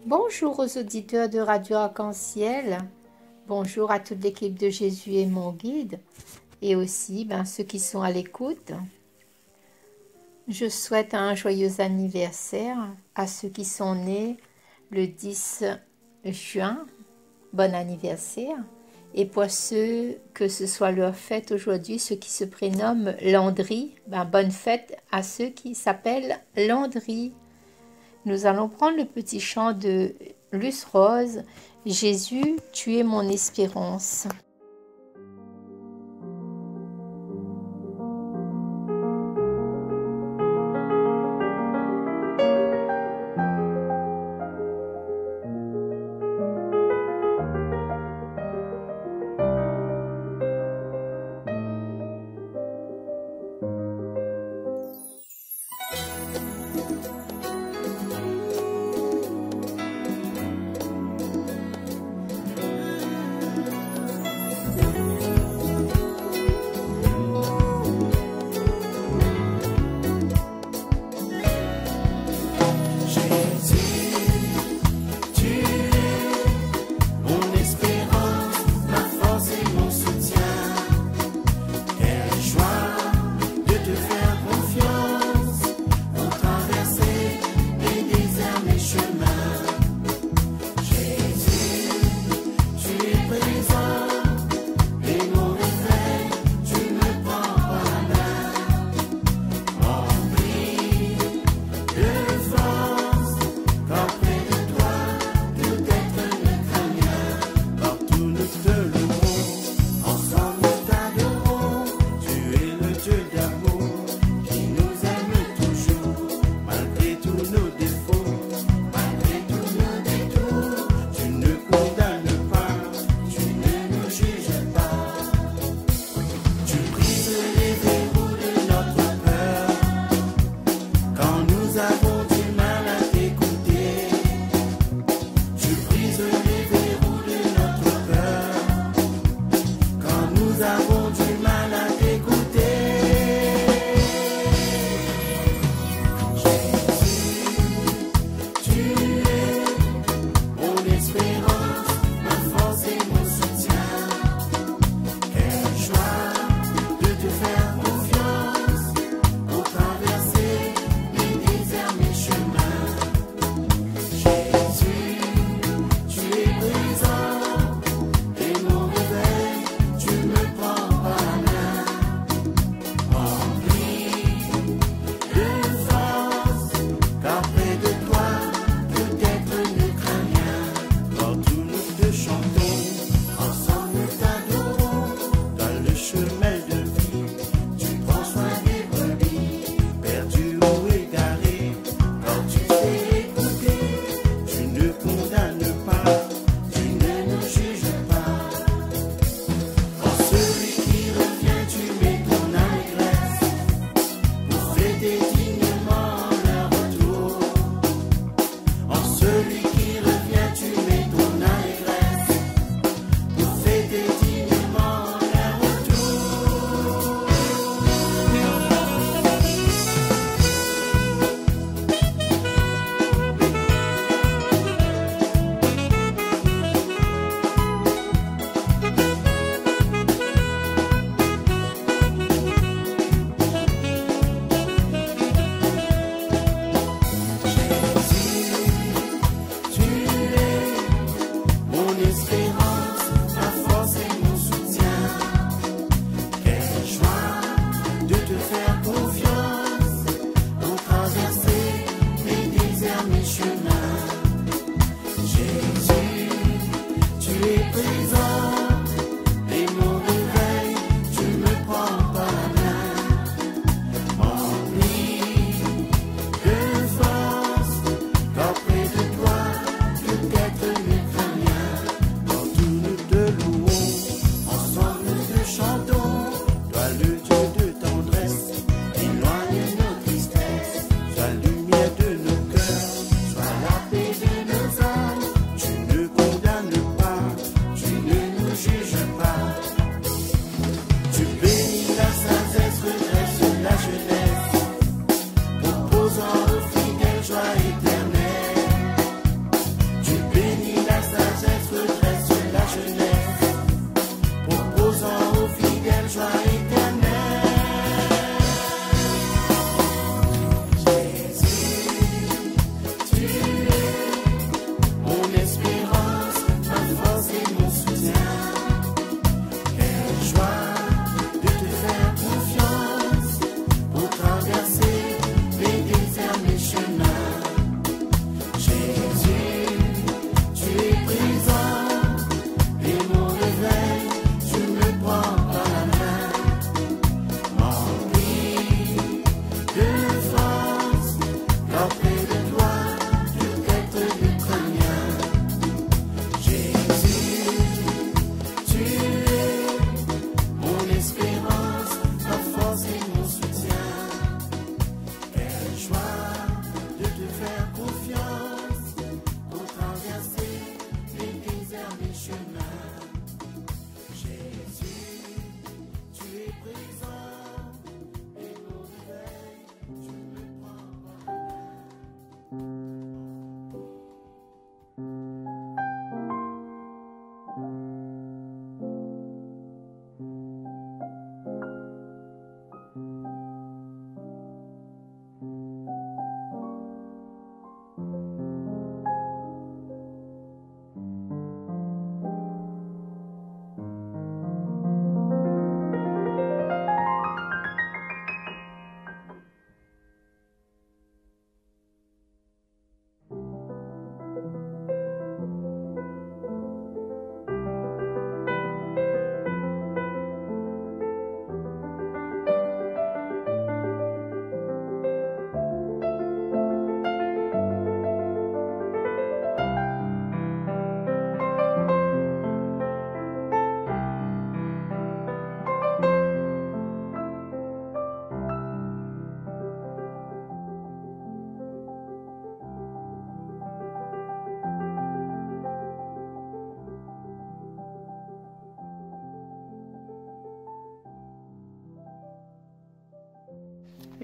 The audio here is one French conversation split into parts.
Bonjour aux auditeurs de Radio Arc-en-Ciel, bonjour à toute l'équipe de Jésus et mon guide, et aussi ceux qui sont à l'écoute. Je souhaite un joyeux anniversaire à ceux qui sont nés le 10 juin, bon anniversaire, et pour ceux que ce soit leur fête aujourd'hui, ceux qui se prénomment Landry, bonne fête à ceux qui s'appellent Landry. Nous allons prendre le petit chant de Luce Rose, « Jésus, tu es mon espérance ».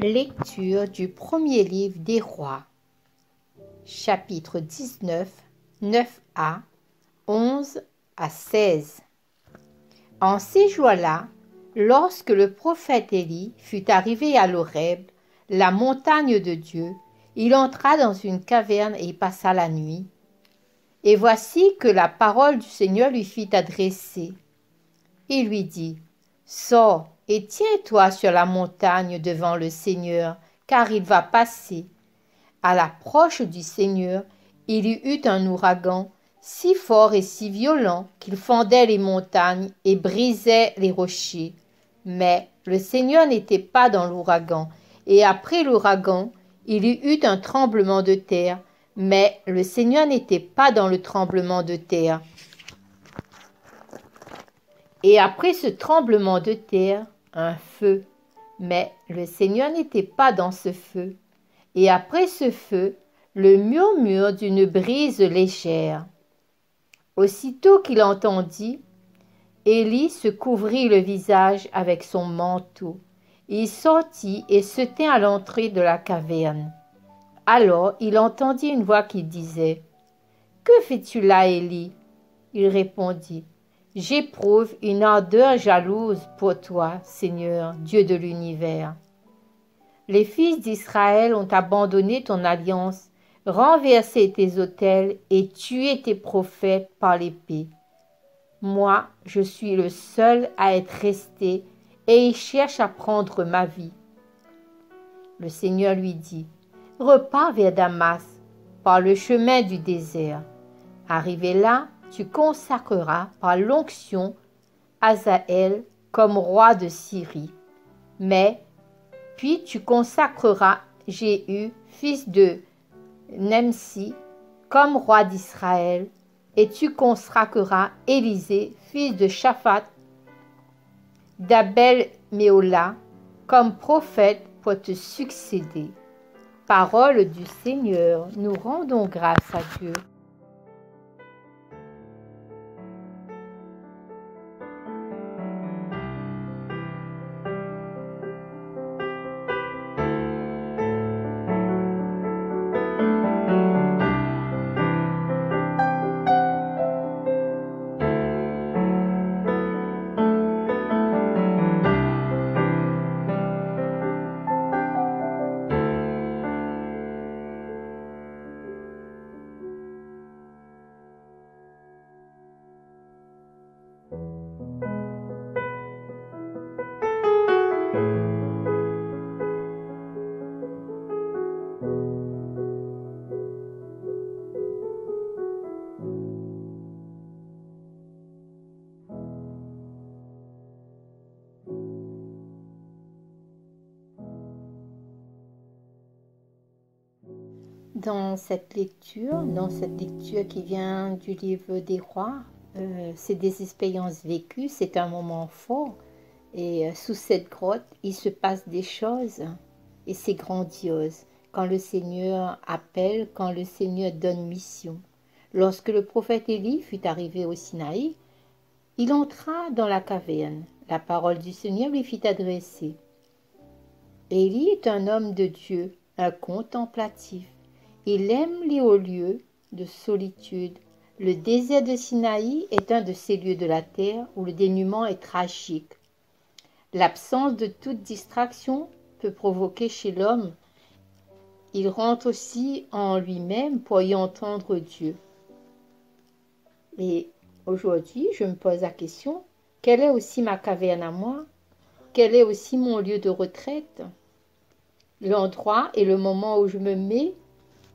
Lecture du premier livre des rois, chapitre 19, 9a, 11 à 16. En ces jours-là, lorsque le prophète Élie fut arrivé à l'Horeb, la montagne de Dieu, il entra dans une caverne et y passa la nuit. Et voici que la parole du Seigneur lui fit adresser. Il lui dit, « Sors et tiens-toi sur la montagne devant le Seigneur, car il va passer. » À l'approche du Seigneur, il y eut un ouragan si fort et si violent qu'il fendait les montagnes et brisait les rochers. Mais le Seigneur n'était pas dans l'ouragan, et après l'ouragan, il y eut un tremblement de terre, mais le Seigneur n'était pas dans le tremblement de terre. Et après ce tremblement de terre, un feu, mais le Seigneur n'était pas dans ce feu. Et après ce feu, le murmure d'une brise légère. Aussitôt qu'il entendit, Élie se couvrit le visage avec son manteau. Il sortit et se tint à l'entrée de la caverne. Alors il entendit une voix qui disait, « Que fais-tu là, Élie ?» Il répondit, « J'éprouve une ardeur jalouse pour toi, Seigneur, Dieu de l'univers. Les fils d'Israël ont abandonné ton alliance, renversé tes autels et tué tes prophètes par l'épée. Moi, je suis le seul à être resté et ils cherchent à prendre ma vie. » Le Seigneur lui dit, « Repars vers Damas, par le chemin du désert. Arrivé là, tu consacreras par l'onction Hazaël comme roi de Syrie. Mais puis tu consacreras Jéhu, fils de Nimsi, comme roi d'Israël, et tu consacreras Élisée, fils de Shaphat, d'Abel-Méhola, comme prophète pour te succéder. » Parole du Seigneur, nous rendons grâce à Dieu. Dans cette lecture qui vient du livre des rois, c'est des expériences vécues, c'est un moment fort. Et sous cette grotte, il se passe des choses et c'est grandiose. Quand le Seigneur appelle, quand le Seigneur donne mission. Lorsque le prophète Élie fut arrivé au Sinaï, il entra dans la caverne. La parole du Seigneur lui fit adresser. Élie est un homme de Dieu, un contemplatif. Il aime les hauts lieux de solitude. Le désert de Sinaï est un de ces lieux de la terre où le dénuement est tragique. L'absence de toute distraction peut provoquer chez l'homme. Il rentre aussi en lui-même pour y entendre Dieu. Et aujourd'hui, je me pose la question, quelle est aussi ma caverne à moi? Quel est aussi mon lieu de retraite? L'endroit et le moment où je me mets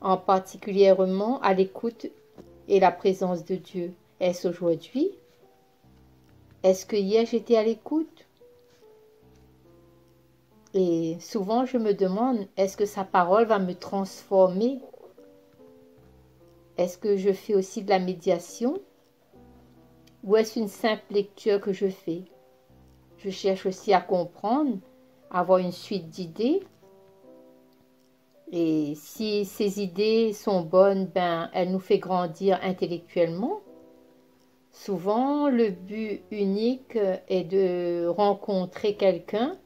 en particulièrement à l'écoute et la présence de Dieu. Est-ce aujourd'hui? Est-ce que hier j'étais à l'écoute? Et souvent je me demande, est-ce que sa parole va me transformer? Est-ce que je fais aussi de la médiation? Ou est-ce une simple lecture que je fais? Je cherche aussi à comprendre, à avoir une suite d'idées. Et si ces idées sont bonnes, elles nous font grandir intellectuellement. Souvent, le but unique est de rencontrer quelqu'un,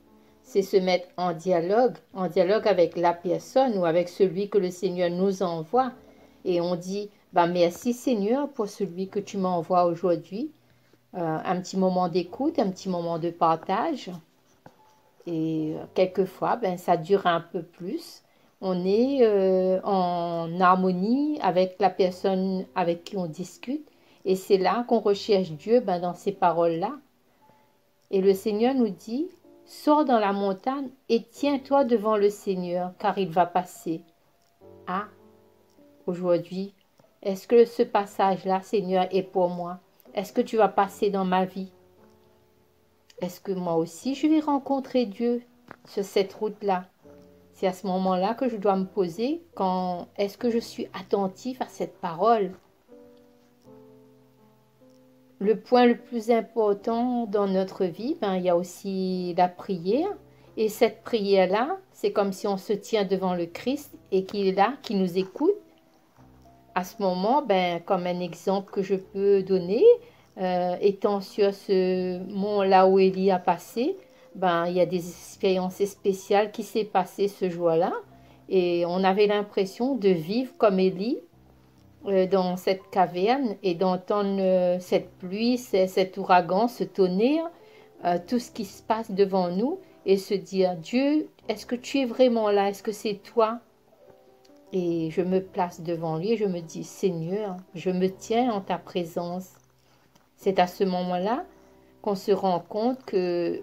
c'est se mettre en dialogue avec la personne ou avec celui que le Seigneur nous envoie. Et on dit, bah merci Seigneur pour celui que tu m'envoies aujourd'hui. Un petit moment d'écoute, un petit moment de partage. Et quelquefois, ben, ça dure un peu plus. On est en harmonie avec la personne avec qui on discute. Et c'est là qu'on recherche Dieu ben, dans ces paroles-là. Et le Seigneur nous dit, sors dans la montagne et tiens-toi devant le Seigneur, car il va passer. Ah, aujourd'hui, est-ce que ce passage-là, Seigneur, est pour moi? Est-ce que tu vas passer dans ma vie? Est-ce que moi aussi, je vais rencontrer Dieu sur cette route-là? C'est à ce moment-là que je dois me poser quand est-ce que je suis attentif à cette parole? Le point le plus important dans notre vie, ben, il y a aussi la prière. Et cette prière-là, c'est comme si on se tient devant le Christ et qu'il est là, qui nous écoute. À ce moment, ben, comme un exemple que je peux donner, étant sur ce mont-là où Élie a passé, ben, il y a des expériences spéciales qui s'est passées ce jour-là. Et on avait l'impression de vivre comme Élie dans cette caverne et d'entendre cette pluie, cet ouragan, ce tonnerre, tout ce qui se passe devant nous et se dire, Dieu, est-ce que tu es vraiment là? Est-ce que c'est toi? Et je me place devant lui et je me dis, Seigneur, je me tiens en ta présence. C'est à ce moment-là qu'on se rend compte que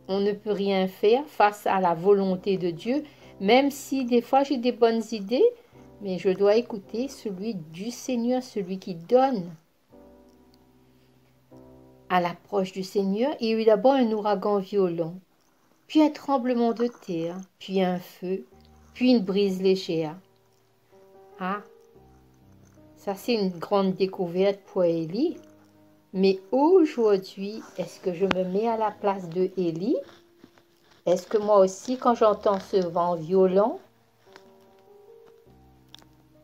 on ne peut rien faire face à la volonté de Dieu, même si des fois j'ai des bonnes idées, mais je dois écouter celui du Seigneur, celui qui donne. À l'approche du Seigneur, il y a eu d'abord un ouragan violent, puis un tremblement de terre, puis un feu, puis une brise légère. Ah, ça c'est une grande découverte pour Élie. Mais aujourd'hui, est-ce que je me mets à la place de Élie? Est-ce que moi aussi, quand j'entends ce vent violent,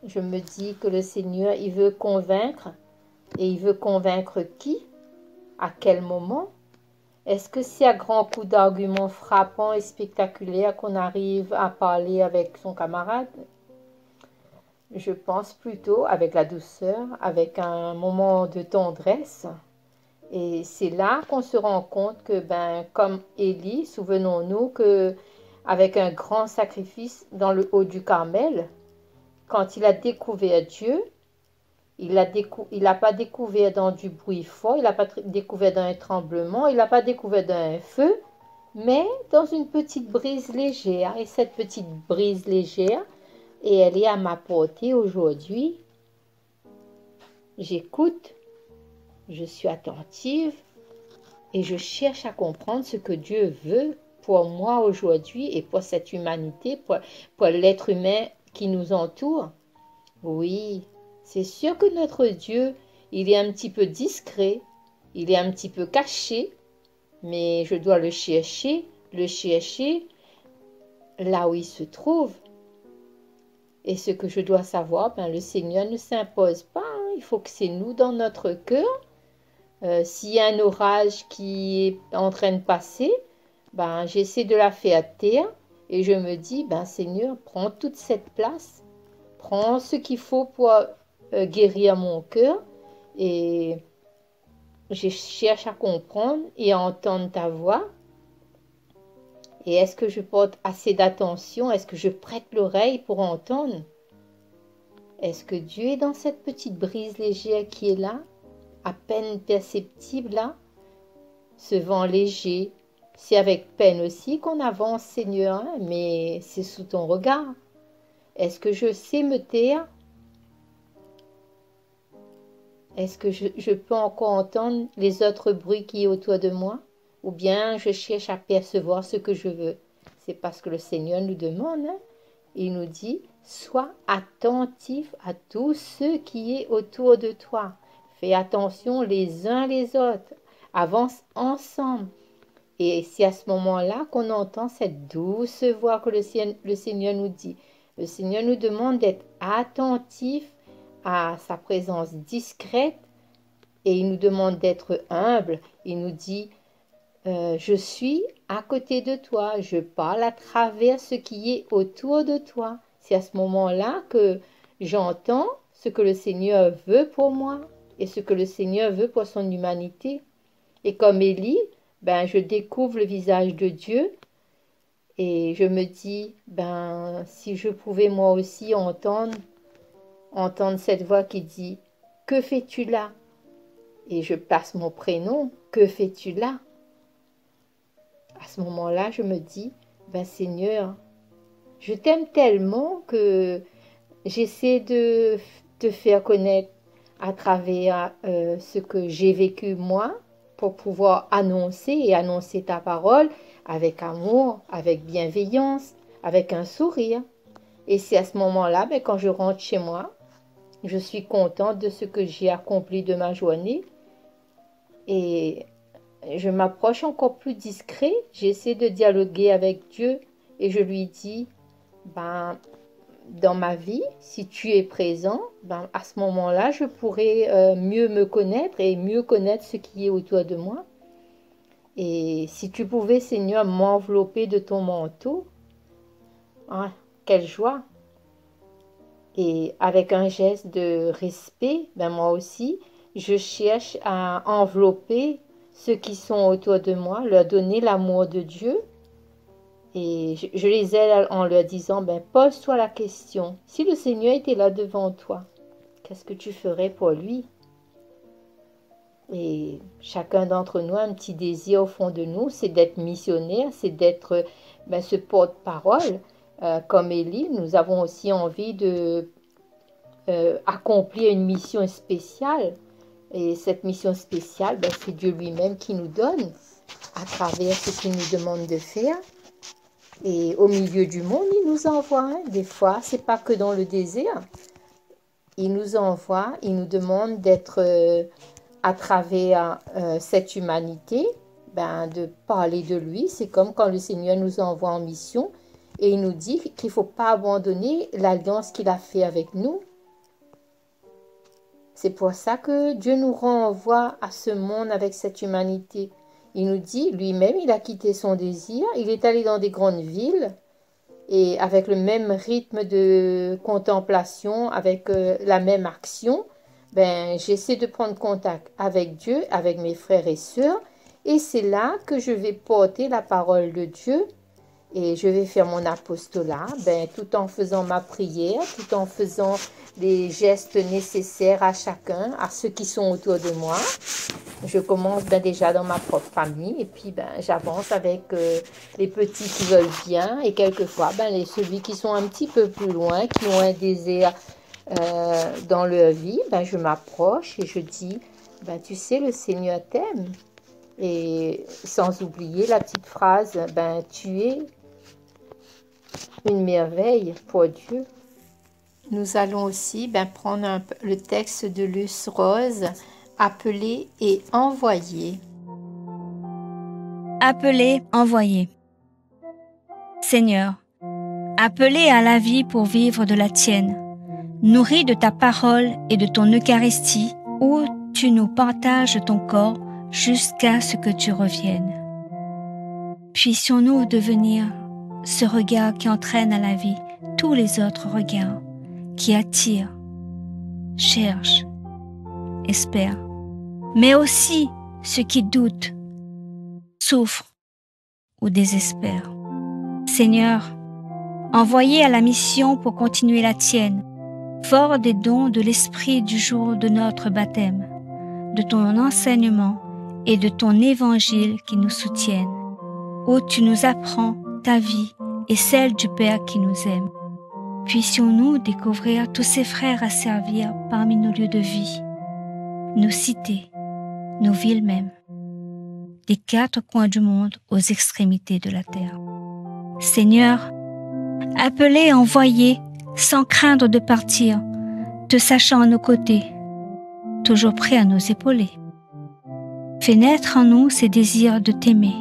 je me dis que le Seigneur, il veut convaincre, et il veut convaincre qui? À quel moment? Est-ce que c'est à grands coups d'arguments frappants et spectaculaires qu'on arrive à parler avec son camarade? Je pense plutôt avec la douceur, avec un moment de tendresse. Et c'est là qu'on se rend compte que, ben, comme Élie, souvenons-nous que avec un grand sacrifice dans le haut du Carmel, quand il a découvert Dieu, il l'a pas découvert dans du bruit fort, il l'a pas découvert dans un tremblement, il l'a pas découvert dans un feu, mais dans une petite brise légère. Et cette petite brise légère, et elle est à ma portée aujourd'hui. J'écoute, je suis attentive et je cherche à comprendre ce que Dieu veut pour moi aujourd'hui et pour cette humanité, pour l'être humain qui nous entoure. Oui, c'est sûr que notre Dieu, il est un petit peu discret, il est un petit peu caché, mais je dois le chercher là où il se trouve. Et ce que je dois savoir, ben, le Seigneur ne s'impose pas, hein. Il faut que c'est nous dans notre cœur. S'il y a un orage qui est en train de passer, ben, j'essaie de la faire taire et je me dis, ben, Seigneur, prends toute cette place, prends ce qu'il faut pour guérir mon cœur et je cherche à comprendre et à entendre ta voix. Et est-ce que je porte assez d'attention? Est-ce que je prête l'oreille pour entendre? Est-ce que Dieu est dans cette petite brise légère qui est là, à peine perceptible là? Ce vent léger, c'est avec peine aussi qu'on avance, Seigneur, hein, mais c'est sous ton regard. Est-ce que je sais me taire? Est-ce que je peux encore entendre les autres bruits qui sont autour de moi? Ou bien je cherche à percevoir ce que je veux? C'est parce que le Seigneur nous demande, hein, il nous dit, sois attentif à tout ce qui est autour de toi. Fais attention les uns les autres. Avance ensemble. Et c'est à ce moment-là qu'on entend cette douce voix que le Seigneur nous dit. Le Seigneur nous demande d'être attentif à sa présence discrète et il nous demande d'être humble. Il nous dit, je suis à côté de toi, je parle à travers ce qui est autour de toi. C'est à ce moment-là que j'entends ce que le Seigneur veut pour moi et ce que le Seigneur veut pour son humanité. Et comme Élie, ben, je découvre le visage de Dieu et je me dis, ben, si je pouvais moi aussi entendre cette voix qui dit, que fais-tu là? Et je passe mon prénom, que fais-tu là? À ce moment-là, je me dis, ben Seigneur, je t'aime tellement que j'essaie de te faire connaître à travers ce que j'ai vécu moi pour pouvoir annoncer ta parole avec amour, avec bienveillance, avec un sourire. Et c'est à ce moment-là, ben, quand je rentre chez moi, je suis contente de ce que j'ai accompli de ma journée et je m'approche encore plus discret, j'essaie de dialoguer avec Dieu et je lui dis, ben, dans ma vie, si tu es présent, ben, à ce moment-là, je pourrai mieux me connaître et mieux connaître ce qui est autour de moi. Et si tu pouvais, Seigneur, m'envelopper de ton manteau, hein, quelle joie! Et avec un geste de respect, ben moi aussi, je cherche à envelopper ceux qui sont autour de moi, leur donner l'amour de Dieu. Et je les aide en leur disant, ben, pose-toi la question, si le Seigneur était là devant toi, qu'est-ce que tu ferais pour lui? Et chacun d'entre nous a un petit désir au fond de nous, c'est d'être missionnaire, c'est d'être ben, ce porte-parole. Comme Élie, nous avons aussi envie de accomplir une mission spéciale. Et cette mission spéciale, ben, c'est Dieu lui-même qui nous donne à travers ce qu'il nous demande de faire. Et au milieu du monde, il nous envoie. Hein. Des fois, c'est pas que dans le désert. Il nous envoie, il nous demande d'être à travers cette humanité, ben, de parler de lui. C'est comme quand le Seigneur nous envoie en mission et il nous dit qu'il ne faut pas abandonner l'alliance qu'il a fait avec nous. C'est pour ça que Dieu nous renvoie à ce monde avec cette humanité. Il nous dit, lui-même, il a quitté son désir, il est allé dans des grandes villes et avec le même rythme de contemplation, avec la même action, ben, j'essaie de prendre contact avec Dieu, avec mes frères et sœurs, et c'est là que je vais porter la parole de Dieu et je vais faire mon apostolat, ben, tout en faisant ma prière, tout en faisant les gestes nécessaires à chacun, à ceux qui sont autour de moi. Je commence ben, déjà dans ma propre famille et puis ben, j'avance avec les petits qui veulent bien et quelquefois ben, celui qui sont un petit peu plus loin, qui ont un désir dans leur vie, ben, je m'approche et je dis, ben, tu sais, le Seigneur t'aime. Et sans oublier la petite phrase, ben, tu es une merveille pour Dieu. Nous allons aussi ben, prendre le texte de Luce Rose, appeler et envoyer. Appeler, envoyer. Seigneur, appelé à la vie pour vivre de la tienne, nourri de ta parole et de ton Eucharistie, où tu nous partages ton corps jusqu'à ce que tu reviennes. Puissions-nous devenir ce regard qui entraîne à la vie tous les autres regards, qui attirent, cherchent, espèrent, mais aussi ceux qui doutent, souffrent ou désespèrent. Seigneur, envoyé à la mission pour continuer la tienne, fort des dons de l'Esprit du jour de notre baptême, de ton enseignement et de ton évangile qui nous soutiennent, où tu nous apprends ta vie et celle du Père qui nous aime. Puissions-nous découvrir tous ces frères à servir parmi nos lieux de vie, nos cités, nos villes mêmes, des 4 coins du monde aux extrémités de la terre. Seigneur, appelé et envoyé sans craindre de partir, te sachant à nos côtés, toujours prêt à nous épauler. Fais naître en nous ces désirs de t'aimer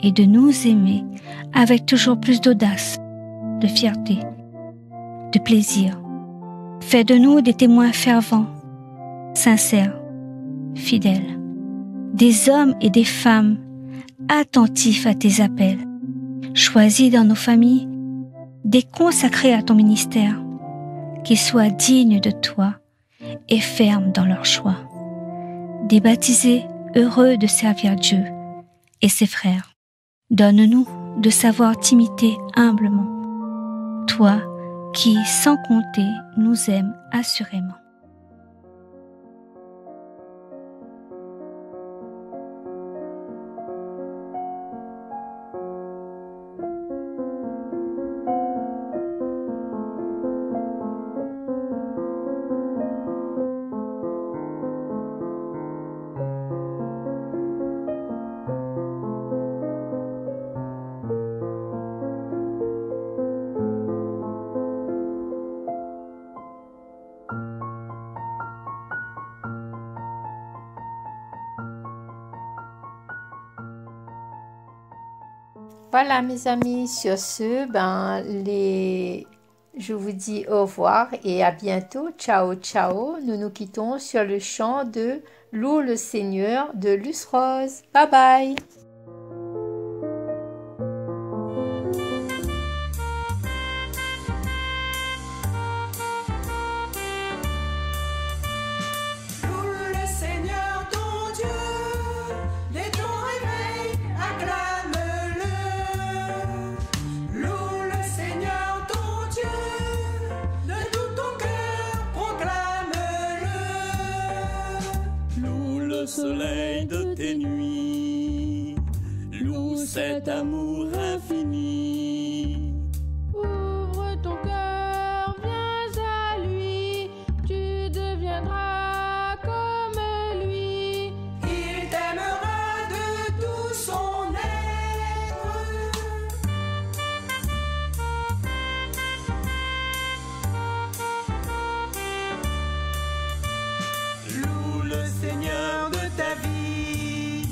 et de nous aimer avec toujours plus d'audace, de fierté, de plaisir. Fais de nous des témoins fervents, sincères, fidèles, des hommes et des femmes attentif à tes appels. Choisis dans nos familles des consacrés à ton ministère, qui soient dignes de toi et fermes dans leur choix. Des baptisés heureux de servir Dieu et ses frères. Donne-nous de savoir t'imiter humblement, toi qui, sans compter, nous aimes assurément. Voilà mes amis, sur ce, je vous dis au revoir et à bientôt. Ciao, ciao. Nous nous quittons sur le chant de Loue le Seigneur de Luce Rose. Bye bye. Soleil de tes nuits, loue cet amour infini. Ouvre ton cœur, viens à lui, tu deviendras comme lui. Il t'aimera de tout son être. Loue le Seigneur de ta vie,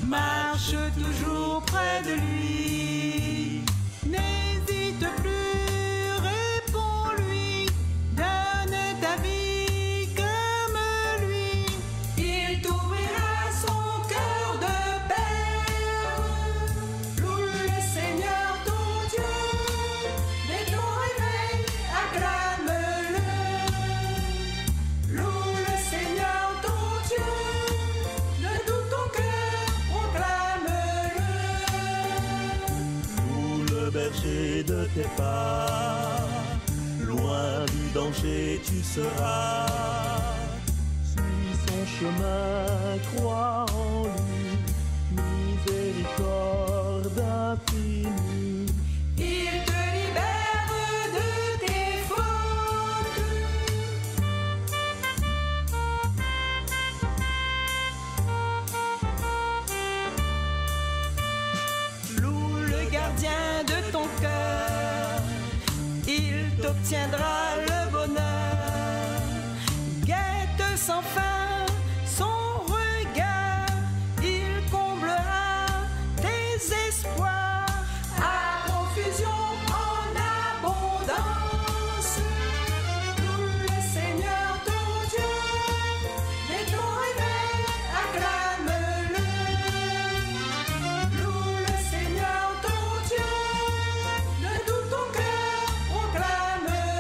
marche toujours près de lui. N'hésite plus, réponds-lui, donne ta vie comme lui. Il t'ouvrira son cœur de perle. Loue le Seigneur ton Dieu, dès ton réveil, acclame-le. Loue le Seigneur ton Dieu, de tout ton cœur, proclame-le. Loue le berger de tes pas, loin du danger tu seras. Suis son chemin, crois en lui, miséricorde infinie. Il te libère de tes fautes. Loue le gardien de ton cœur, il t'obtiendra le bonheur. Guette sans fin son regard, il comblera tes espoirs. À profusion en abondance. Loue le Seigneur ton Dieu, dès ton réveil, acclame-le. Loue le Seigneur ton Dieu, de tout ton cœur, proclame-le.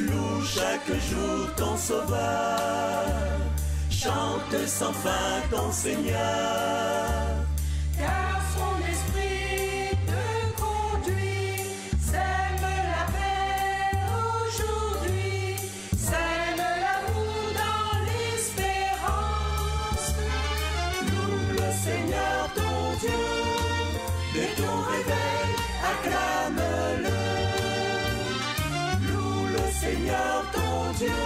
Loue chaque jour ton sauveur, chante sans fin ton Seigneur. Car son esprit te conduit, sème la paix aujourd'hui, sème l'amour dans l'espérance. Loue le Seigneur ton Dieu, dès ton réveil, acclame-le. Loue le Seigneur ton Dieu.